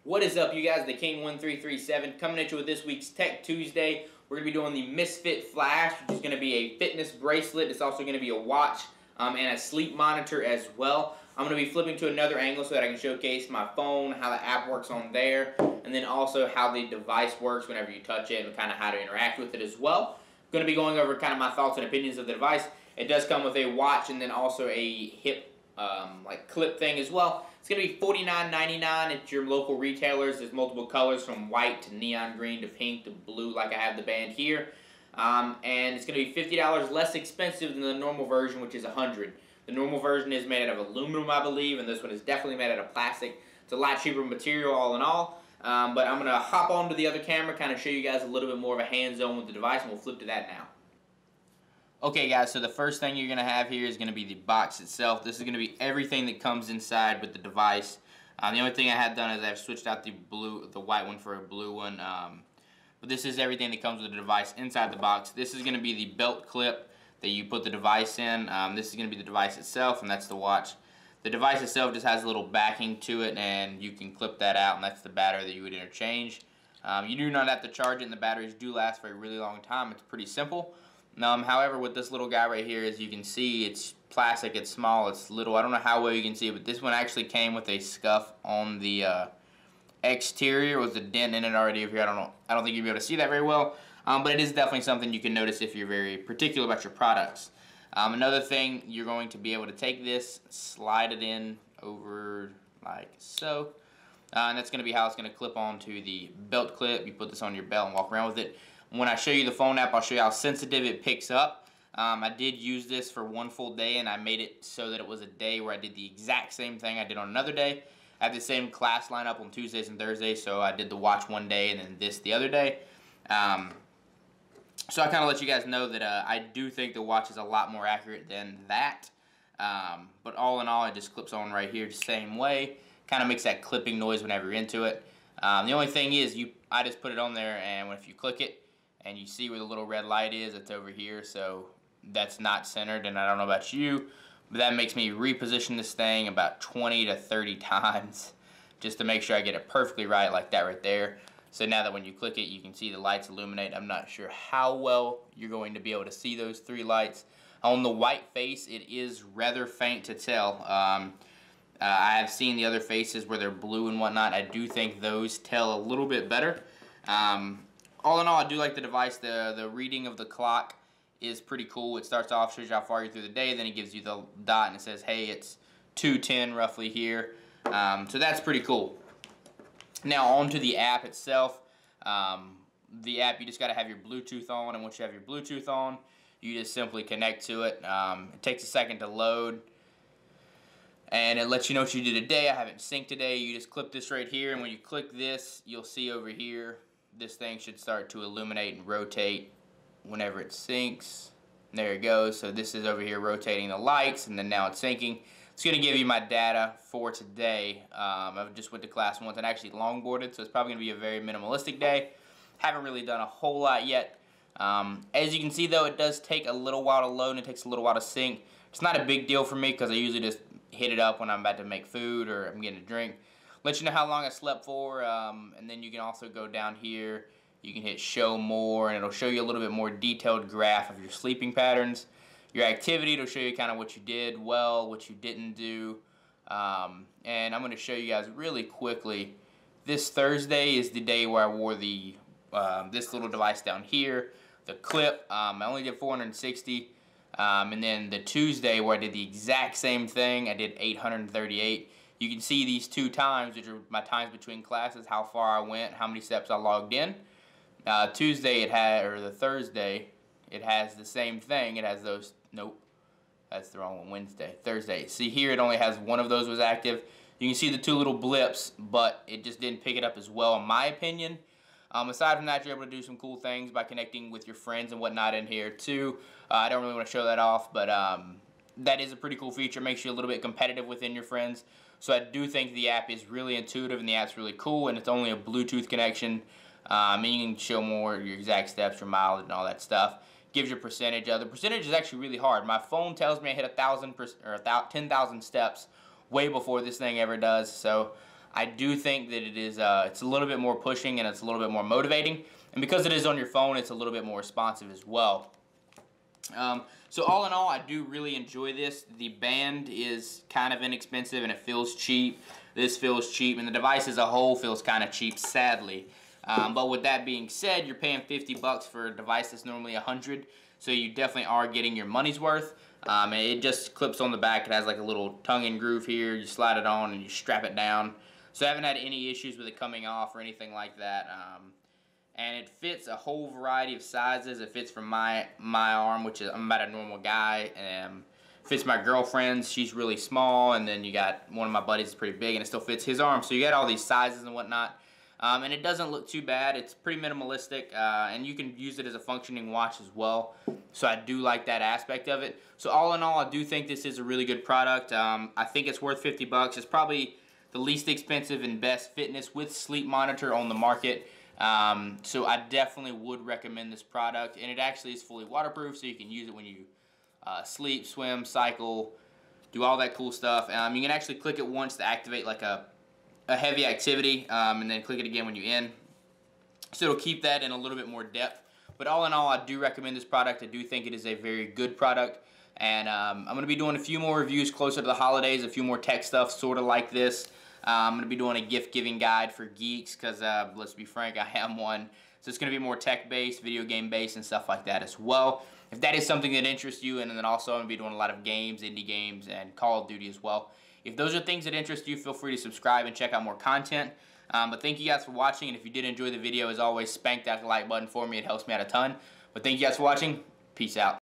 What is up, you guys? The King1337 coming at you with this week's Tech Tuesday. We're going to be doing the Misfit Flash, which is going to be a fitness bracelet. It's also going to be a watch and a sleep monitor as well. I'm going to be flipping to another angle so that I can showcase my phone, how the app works on there, and then also how the device works whenever you touch it and kind of how to interact with it as well. I'm going to be going over kind of my thoughts and opinions of the device. It does come with a watch and then also a hip like clip thing as well. It's going to be $49.99 at your local retailers. There's multiple colors from white to neon green to pink to blue like I have the band here. And it's going to be $50 less expensive than the normal version, which is $100. The normal version is made out of aluminum, I believe, and this one is definitely made out of plastic. It's a lot cheaper material all in all. But I'm going to hop onto the other camera, kind of show you guys a little bit more of a hands-on with the device, and we'll flip to that now. Okay guys, so the first thing you're going to have here is going to be the box itself. This is going to be everything that comes inside with the device. The only thing I have done is I've switched out the white one for a blue one. But this is everything that comes with the device inside the box. This is going to be the belt clip that you put the device in. This is going to be the device itself, and that's the watch. The device itself just has a little backing to it, and you can clip that out, and that's the battery that you would interchange. You do not have to charge it, and the batteries do last for a really long time. It's pretty simple. However, with this little guy right here, as you can see, it's plastic, it's small, it's little. I don't know how well you can see it, but this one actually came with a scuff on the exterior. With a dent in it already over here. I don't think you'll be able to see that very well, but it is definitely something you can notice if you're very particular about your products. Another thing, you're going to be able to take this, slide it in over like so, and that's going to be how it's going to clip onto the belt clip. You put this on your belt and walk around with it. When I show you the phone app, I'll show you how sensitive it picks up. I did use this for one full day, and I made it so that it was a day where I did the exact same thing I did on another day. I have the same class lineup on Tuesdays and Thursdays, so I did the watch one day and then this the other day. So I kind of let you guys know that I do think the watch is a lot more accurate than that. But all in all, it just clips on right here the same way. Kind of makes that clipping noise whenever you're into it. The only thing is, I just put it on there, and if you click it, and you see where the little red light is, it's over here, so that's not centered, and I don't know about you, but that makes me reposition this thing about 20 to 30 times just to make sure I get it perfectly right, like that right there. So now that when you click it, you can see the lights illuminate. I'm not sure how well you're going to be able to see those three lights. On the white face, it is rather faint to tell. I have seen the other faces where they're blue and whatnot. I do think those tell a little bit better. All in all, I do like the device. The reading of the clock is pretty cool. It starts off, shows you how far you're through the day, then it gives you the dot and it says, hey, it's 2:10 roughly here. So that's pretty cool. Now on to the app itself. The app, you just got to have your Bluetooth on, and once you have your Bluetooth on, you just simply connect to it. It takes a second to load, and it lets you know what you did today. I haven't synced today. You just clip this right here, and when you click this, you'll see over here, this thing should start to illuminate and rotate whenever it syncs. There it goes. So this is over here rotating the lights, and then now it's syncing. It's going to give you my data for today. I just went to class once and actually longboarded, so it's probably going to be a very minimalistic day. Haven't really done a whole lot yet. As you can see, though, it does take a little while to load and it takes a little while to sync. It's not a big deal for me because I usually just hit it up when I'm about to make food or I'm getting a drink. Let you know how long I slept for, and then you can also go down here. You can hit show more, and it'll show you a little bit more detailed graph of your sleeping patterns. Your activity, it'll show you kind of what you did well, what you didn't do. And I'm going to show you guys really quickly. This Thursday is the day where I wore the this little device down here, the clip. I only did 460. And then the Tuesday where I did the exact same thing, I did 838. You can see these two times, which are my times between classes, how far I went, how many steps I logged in. Tuesday or the Thursday, it has the same thing. It has those, nope, that's the wrong one, Wednesday, Thursday. See here, it only has one of those was active. You can see the two little blips, but it just didn't pick it up as well, in my opinion. Aside from that, you're able to do some cool things by connecting with your friends and whatnot in here too. I don't really want to show that off, but that is a pretty cool feature. Makes you a little bit competitive within your friends. So I do think the app is really intuitive and the app's really cool, and it's only a Bluetooth connection. And you can show more your exact steps, your mileage, and all that stuff. Gives you a percentage. The percentage is actually really hard. My phone tells me I hit 10,000 steps way before this thing ever does. So I do think that it is it's a little bit more pushing and it's a little bit more motivating. And because it is on your phone, it's a little bit more responsive as well. So all in all, I do really enjoy this. The band is kind of inexpensive and it feels cheap. This feels cheap, and the device as a whole feels kind of cheap, sadly. But with that being said, you're paying 50 bucks for a device that's normally 100, so you definitely are getting your money's worth. And it just clips on the back. It has like a little tongue and groove here. You slide it on and you strap it down. So I haven't had any issues with it coming off or anything like that. And it fits a whole variety of sizes. It fits for my arm, which is, I'm about a normal guy. Fits my girlfriend's, she's really small, and then you got one of my buddies is pretty big, and it still fits his arm. So you got all these sizes and whatnot. And it doesn't look too bad. It's pretty minimalistic, and you can use it as a functioning watch as well. So I do like that aspect of it. So all in all, I do think this is a really good product. I think it's worth 50 bucks. It's probably the least expensive and best fitness with sleep monitor on the market. So I definitely would recommend this product, and it actually is fully waterproof, so you can use it when you sleep, swim, cycle, do all that cool stuff. You can actually click it once to activate like a heavy activity, and then click it again when you're in. So it'll keep that in a little bit more depth. But all in all, I do recommend this product. I do think it is a very good product. And I'm going to be doing a few more reviews closer to the holidays, a few more tech stuff sort of like this. I'm going to be doing a gift-giving guide for geeks because, let's be frank, I am one. So it's going to be more tech-based, video game-based, and stuff like that as well. If that is something that interests you, and then also I'm going to be doing a lot of games, indie games, and Call of Duty as well. If those are things that interest you, feel free to subscribe and check out more content. But thank you guys for watching, and if you did enjoy the video, as always, spank that like button for me. It helps me out a ton. But thank you guys for watching. Peace out.